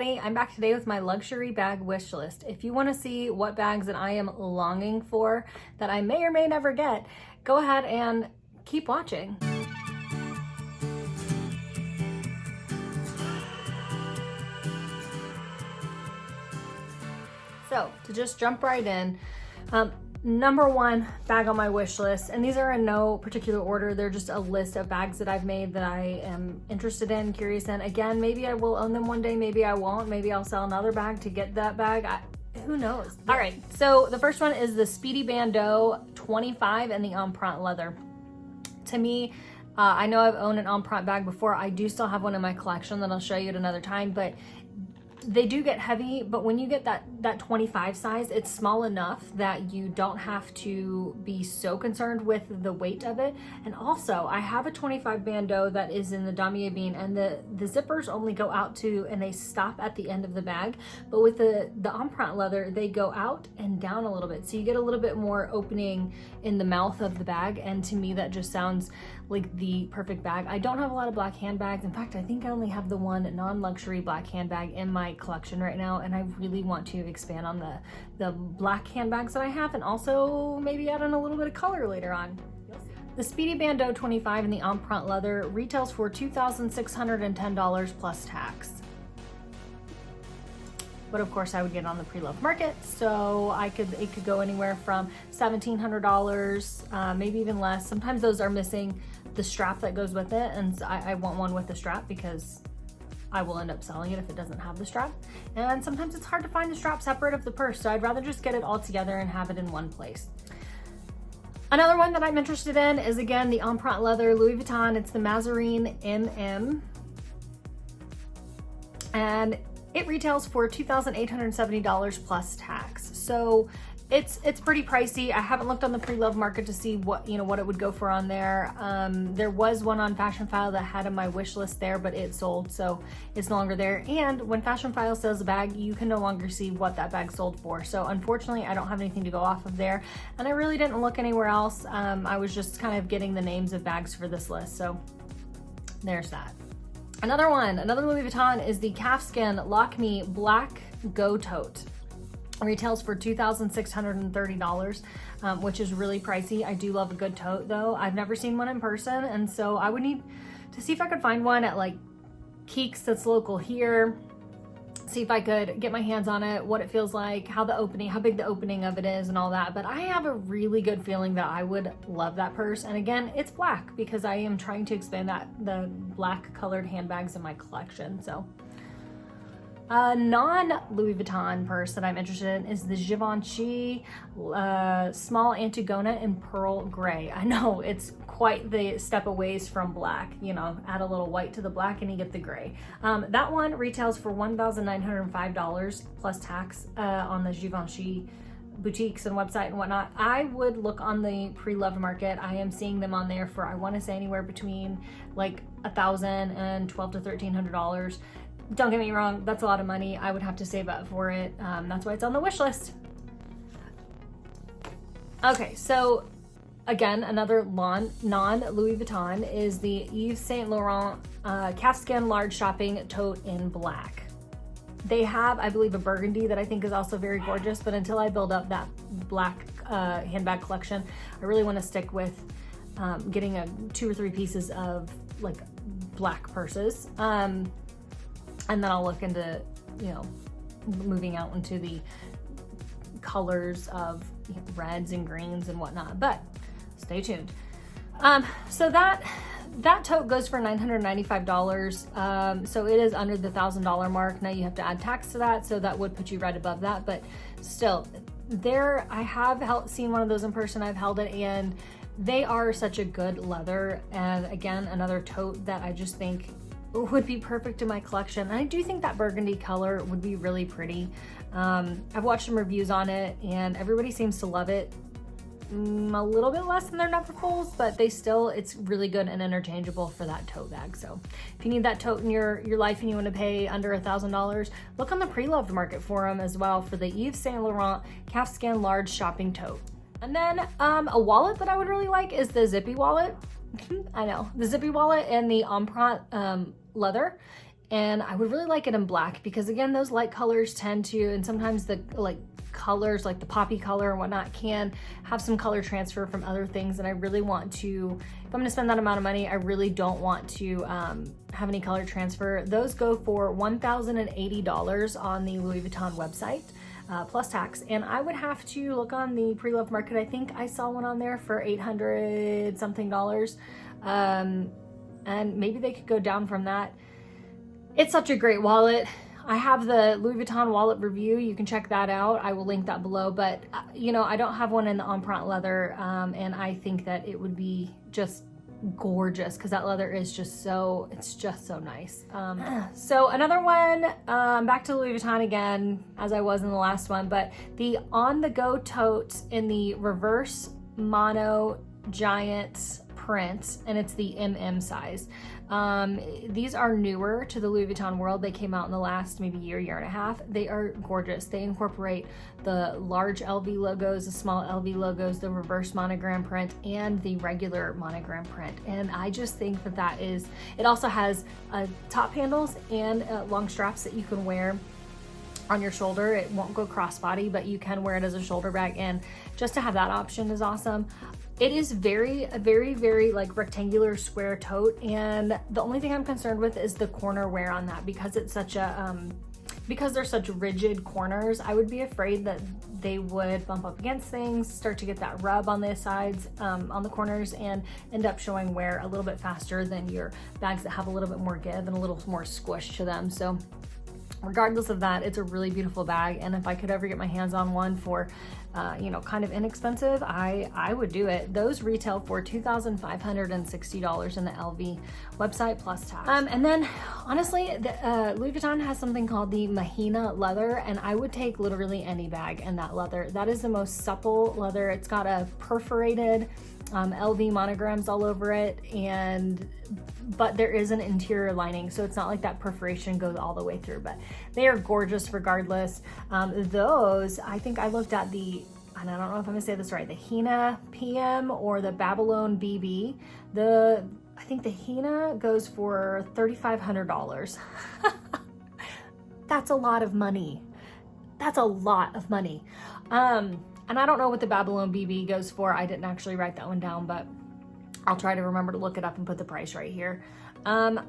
I'm back today with my luxury bag wish list. If you want to see what bags that I am longing for that I may or may never get, go ahead and keep watching. So to just jump right in, number one bag on my wish list, and these are in no particular order, they're just a list of bags that I've made that I am interested in, curious in. Again, maybe I will own them one day, maybe I won't, maybe I'll sell another bag to get that bag. Who knows? All right, so the first one is the Speedy Bandeau 25 and the Empreinte leather. To me, I know I've owned an Empreinte bag before. I do still have one in my collection that I'll show you at another time, but they do get heavy, but when you get that 25 size, it's small enough that you don't have to be so concerned with the weight of it. And also, I have a 25 bandeau that is in the damier bean, and the zippers only go out to, and they stop at the end of the bag. But with the Empreinte leather, they go out and down a little bit. So you get a little bit more opening in the mouth of the bag. And to me, that just sounds like the perfect bag. I don't have a lot of black handbags. In fact, I think I only have the one non-luxury black handbag in my collection right now, and I really want to expand on the black handbags that I have, and also maybe add in a little bit of color later on. The Speedy Bandeau 25 in the Empreinte leather retails for $2,610 plus tax. But of course I would get it on the pre-loved market, so it could go anywhere from $1,700, maybe even less. Sometimes those are missing the strap that goes with it, and I want one with the strap because I will end up selling it if it doesn't have the strap. And sometimes it's hard to find the strap separate of the purse, so I'd rather just get it all together and have it in one place. Another one that I'm interested in is, again, the Empreinte leather Louis Vuitton. It's the Mazarine MM. And it retails for $2,870 plus tax. So it's pretty pricey. I haven't looked on the pre-loved market to see what it would go for on there. There was one on Fashion File that had in my wish list there, but it sold, so it's no longer there. And when Fashion File sells a bag, you can no longer see what that bag sold for. So unfortunately, I don't have anything to go off of there, and I really didn't look anywhere else. I was just kind of getting the names of bags for this list, so there's that. Another Louis Vuitton is the Calfskin Lock Me Black Go Tote. Retails for $2,630, which is really pricey. I do love a good tote though. I've never seen one in person, and so I would need to see if I could find one at like Keeks that's local here. See if I could get my hands on it, what it feels like, how big the opening of it is and all that. But I have a really good feeling that I would love that purse. And again, it's black because I am trying to expand the black colored handbags in my collection. So a non-Louis Vuitton purse that I'm interested in is the Givenchy small Antigona in pearl gray. I know it's quite the step away from black, add a little white to the black and you get the gray. That one retails for $1,905 plus tax on the Givenchy boutiques and website and whatnot. I would look on the pre-loved market. I am seeing them on there for, I want to say, anywhere between like $1,000 and $1,200 to $1,300. Don't get me wrong, that's a lot of money. I would have to save up for it. That's why it's on the wish list. Okay, so again, another non-Louis Vuitton is the Yves Saint Laurent Calfskin Large Shopping Tote in black. They have, I believe, a burgundy that I think is also very gorgeous, but until I build up that black handbag collection, I really want to stick with getting 2 or 3 pieces of like black purses. And then I'll look into, moving out into the colors of reds and greens and whatnot, but stay tuned. So that tote goes for $995. So it is under the $1,000 mark. Now you have to add tax to that, so that would put you right above that, but still, I have seen one of those in person. I've held it, and they are such a good leather. And again, another tote that I just think would be perfect in my collection. And I do think that burgundy color would be really pretty. I've watched some reviews on it and everybody seems to love it. A little bit less than their Neverfulls, but it's really good and interchangeable for that tote bag. So if you need that tote in your life and you want to pay under $1,000, look on the pre-loved market for them as well for the Yves Saint Laurent Calfskin Large Shopping Tote. And then a wallet that I would really like is the Zippy wallet. I know, the Zippy wallet and the Empreinte leather. And I would really like it in black because again, those light colors tend to, and sometimes the like colors like the poppy color and whatnot can have some color transfer from other things. And I really want to, if I'm gonna spend that amount of money, I really don't want to have any color transfer. Those go for $1,080 on the Louis Vuitton website. Plus tax, and I would have to look on the pre-loved market. I think I saw one on there for $800 something, and maybe they could go down from that. It's such a great wallet. I have the Louis Vuitton wallet review. You can check that out. I will link that below, but you know, I don't have one in the Empreinte leather, and I think that it would be just gorgeous because that leather is just so, it's just so nice. So another one, back to Louis Vuitton again, as I was in the last one, but the on-the-go tote in the reverse mono giant print, and it's the MM size. These are newer to the Louis Vuitton world. They came out in the last maybe year and a half. They are gorgeous. They incorporate the large LV logos, the small LV logos, the reverse monogram print, and the regular monogram print. And I just think that that is, it also has top handles and long straps that you can wear on your shoulder. It won't go crossbody, but you can wear it as a shoulder bag. And just to have that option is awesome. It is very like rectangular square tote, and the only thing I'm concerned with is the corner wear on that because it's such a because they're such rigid corners. I would be afraid that they would bump up against things, start to get that rub on the sides, on the corners, and end up showing wear a little bit faster than your bags that have a little bit more give and a little more squish to them. So regardless of that, it's a really beautiful bag, and if I could ever get my hands on one for you know, kind of inexpensive, I would do it. Those retail for $2,560 in the LV website plus tax. And then honestly, Louis Vuitton has something called the Mahina leather, and I would take literally any bag in that leather. That is the most supple leather. It's got a perforated LV monograms all over it, but there is an interior lining, so it's not like that perforation goes all the way through, but they are gorgeous regardless. Those, I think I looked at the, and I don't know if I'm gonna say this right, the Hina PM or the Babylon BB. I think the Hina goes for $3,500. That's a lot of money. That's a lot of money. And I don't know what the Babylon BB goes for. I didn't actually write that one down, but I'll try to remember to look it up and put the price right here. The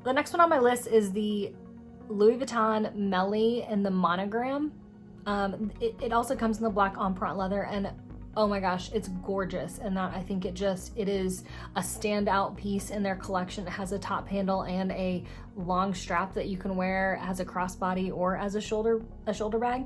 next one on my list is the Louis Vuitton Melie in the monogram. It also comes in the black Empreinte leather, and oh my gosh, it's gorgeous. And that, I think it is a standout piece in their collection. It has a top handle and a long strap that you can wear as a crossbody or as a shoulder bag.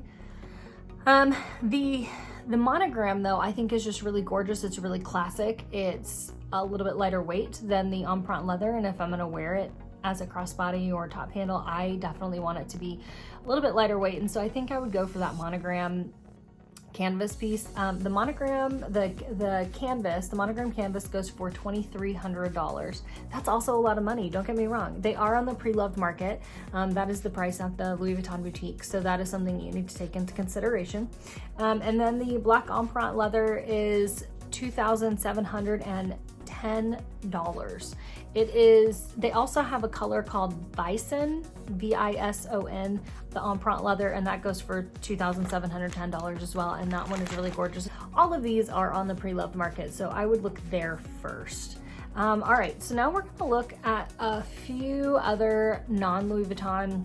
The monogram though, I think is just really gorgeous. It's really classic. It's a little bit lighter weight than the Empreinte leather, and if I'm gonna wear it as a crossbody or top handle, I definitely want it to be a little bit lighter weight, and so I think I would go for that monogram canvas piece. The monogram canvas goes for $2,300. That's also a lot of money, don't get me wrong. They are on the pre-loved market. That is the price at the Louis Vuitton boutique, so that is something you need to take into consideration. And then the black Empreinte leather is $2,710. They also have a color called Vison, V-I-S-O-N, the Empreinte leather, and that goes for $2,710 as well, and that one is really gorgeous. All of these are on the pre-loved market, so I would look there first. All right, so now we're gonna look at a few other non-Louis Vuitton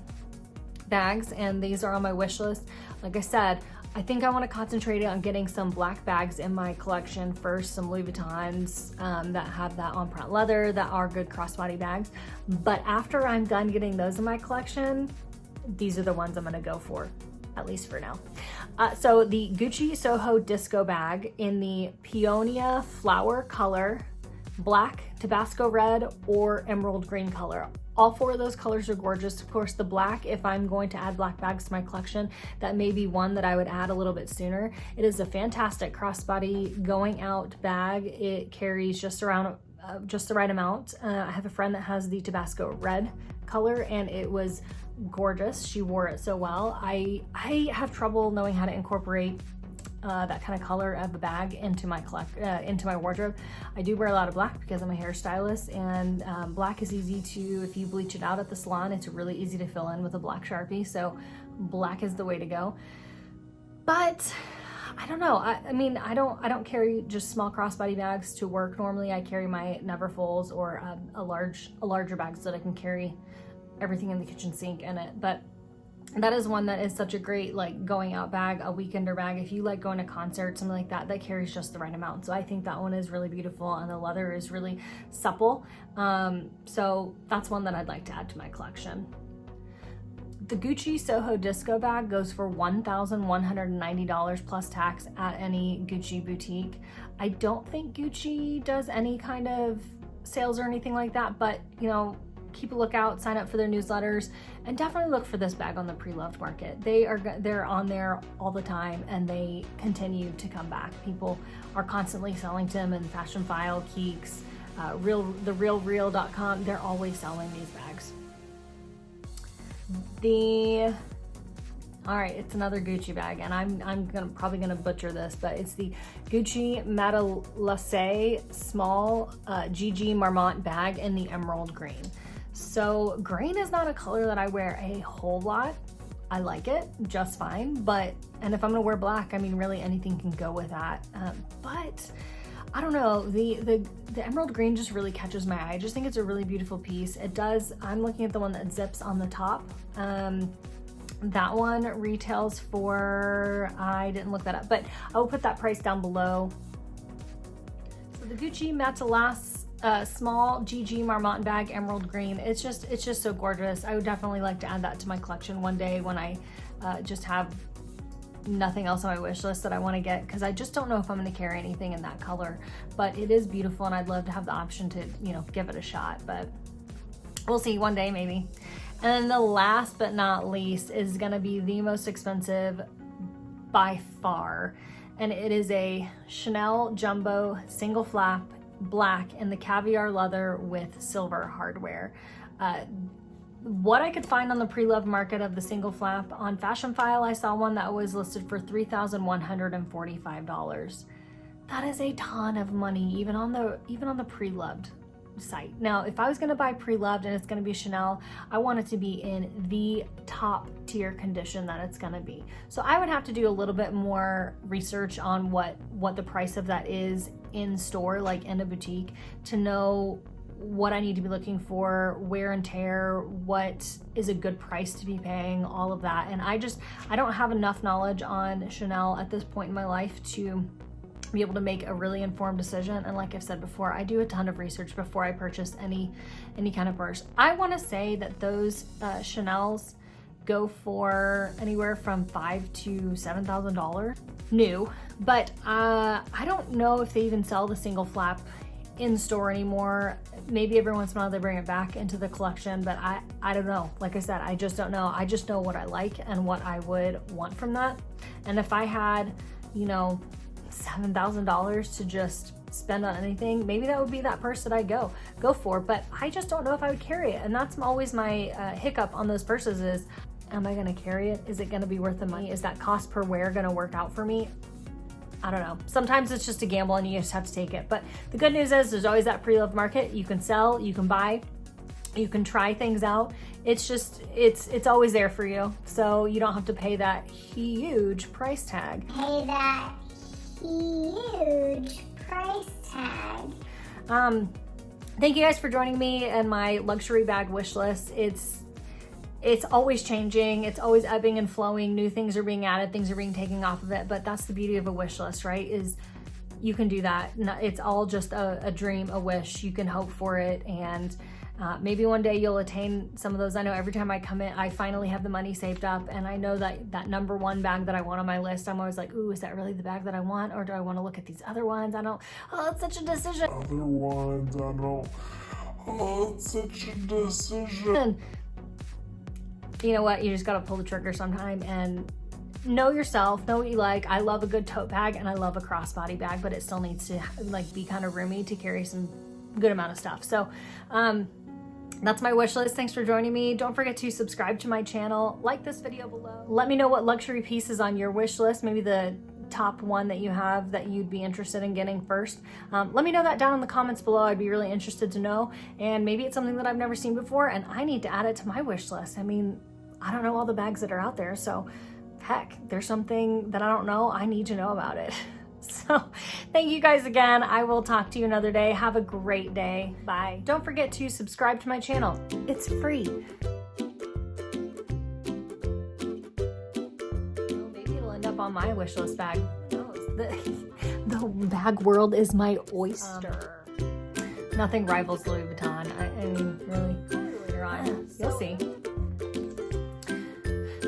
bags, and these are on my wish list. Like I said, I think I want to concentrate on getting some black bags in my collection first, some Louis Vuittons that have that Empreinte leather, that are good crossbody bags. But after I'm done getting those in my collection, these are the ones I'm going to go for, at least for now. So the Gucci Soho Disco bag in the Peonia flower color, black, Tabasco red, or emerald green color. All four of those colors are gorgeous. Of course, the black, if I'm going to add black bags to my collection, that may be one that I would add a little bit sooner. It is a fantastic crossbody going out bag. It carries just the right amount. I have a friend that has the Tabasco red color, and it was gorgeous. She wore it so well. I have trouble knowing how to incorporate that kind of color of a bag into my wardrobe. I do wear a lot of black because I'm a hairstylist, and black is easy to, if you bleach it out at the salon, it's really easy to fill in with a black Sharpie. So black is the way to go. But I don't know. I mean, I don't carry just small crossbody bags to work. Normally I carry my Neverfulls or a larger bag so that I can carry everything in the kitchen sink in it. But that is one that is such a great like going out bag, a weekender bag. If you like going to concerts, something like that, that carries just the right amount. So I think that one is really beautiful, and the leather is really supple. So that's one that I'd like to add to my collection. The Gucci Soho Disco bag goes for $1,190 plus tax at any Gucci boutique. I don't think Gucci does any kind of sales or anything like that, but you know, keep a lookout, sign up for their newsletters, and definitely look for this bag on the pre-loved market. They're on there all the time, and they continue to come back. People are constantly selling to them in Fashion File, Keeks, therealreal.com. They're always selling these bags. All right, it's another Gucci bag, and I'm probably gonna butcher this, but it's the Gucci Matalesse small GG Marmont bag in the emerald green. So green is not a color that I wear a whole lot. I like it just fine, and if I'm gonna wear black, I mean, really anything can go with that. But I don't know, the emerald green just really catches my eye. I just think it's a really beautiful piece. It does, I'm looking at the one that zips on the top. That one retails for, I didn't look that up, but I will put that price down below. So the Gucci Matalesse small GG Marmont bag, emerald green. It's just so gorgeous. I would definitely like to add that to my collection one day when I just have nothing else on my wish list that I want to get, because I just don't know if I'm going to carry anything in that color. But it is beautiful, and I'd love to have the option to, you know, give it a shot. But we'll see one day maybe. And then the last but not least is going to be the most expensive by far, and it is a Chanel Jumbo single flap black in the caviar leather with silver hardware. What I could find on the pre-loved market of the single flap, on Fashion File I saw one that was listed for $3,145. That is a ton of money, even on the pre-loved site. Now, if I was gonna buy pre-loved and it's gonna be Chanel, I want it to be in the top tier condition that it's gonna be. So I would have to do a little bit more research on what the price of that is in store, like in a boutique, to know what I need to be looking for, wear and tear, what is a good price to be paying, all of that. And I don't have enough knowledge on Chanel at this point in my life to be able to make a really informed decision. And like I've said before, I do a ton of research before I purchase any kind of purse. I want to say that those Chanel's go for anywhere from $5,000 to $7,000 new, but I don't know if they even sell the single flap in store anymore. Maybe every once in a while they bring it back into the collection, but I don't know. Like I said, I just don't know. I just know what I like and what I would want from that. And if I had, you know, $7,000 to just spend on anything, maybe that would be that purse that I go for. But I just don't know if I would carry it, and that's always my hiccup on those purses is, am I gonna carry it? Is it gonna be worth the money? Is that cost per wear gonna work out for me? I don't know. Sometimes it's just a gamble and you just have to take it. But the good news is there's always that pre-loved market. You can sell, you can buy, you can try things out. It's just, it's always there for you. So you don't have to pay that huge price tag. Pay that huge price tag. Thank you guys for joining me and my luxury bag wish list. It's always changing. It's always ebbing and flowing. New things are being added, things are being taken off of it. But that's the beauty of a wish list, right? Is you can do that. It's all just a dream, a wish. You can hope for it, and maybe one day you'll attain some of those. I know every time I come in, I finally have the money saved up, and I know that number one bag that I want on my list, I'm always like, ooh, is that really the bag that I want? Or do I want to look at these other ones? It's such a decision. It's such a decision. You know what? You just got to pull the trigger sometime and know yourself, know what you like. I love a good tote bag and I love a crossbody bag, but it still needs to like be kind of roomy to carry some good amount of stuff. So, that's my wish list. Thanks for joining me. Don't forget to subscribe to my channel, like this video below. Let me know what luxury piece is on your wish list. Maybe the top one that you have that you'd be interested in getting first. Let me know that down in the comments below. I'd be really interested to know, and maybe it's something that I've never seen before and I need to add it to my wish list. I mean, I don't know all the bags that are out there, so heck, there's something that I don't know, I need to know about it. So thank you guys again. I will talk to you another day. Have a great day. Bye. Don't forget to subscribe to my channel. It's free. Oh, maybe it'll end up on my wish list bag. No, the bag world is my oyster. Nothing rivals Louis Vuitton. I mean, really, you're on. You'll see.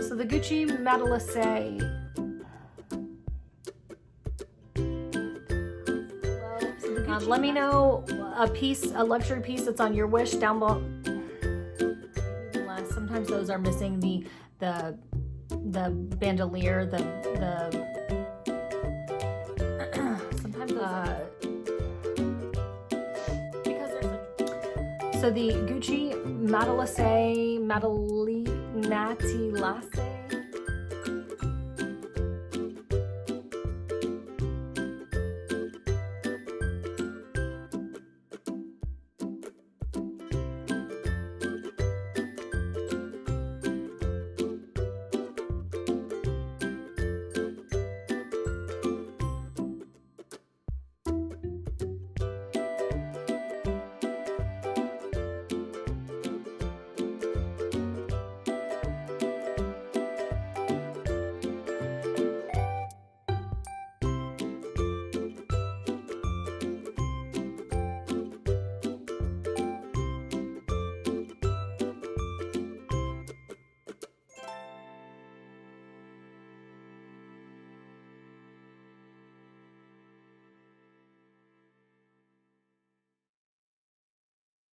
So the Gucci Matalesse. Let me know a luxury piece that's on your wish down below. Sometimes those are missing the bandolier, sometimes because there's so the Gucci Matalesse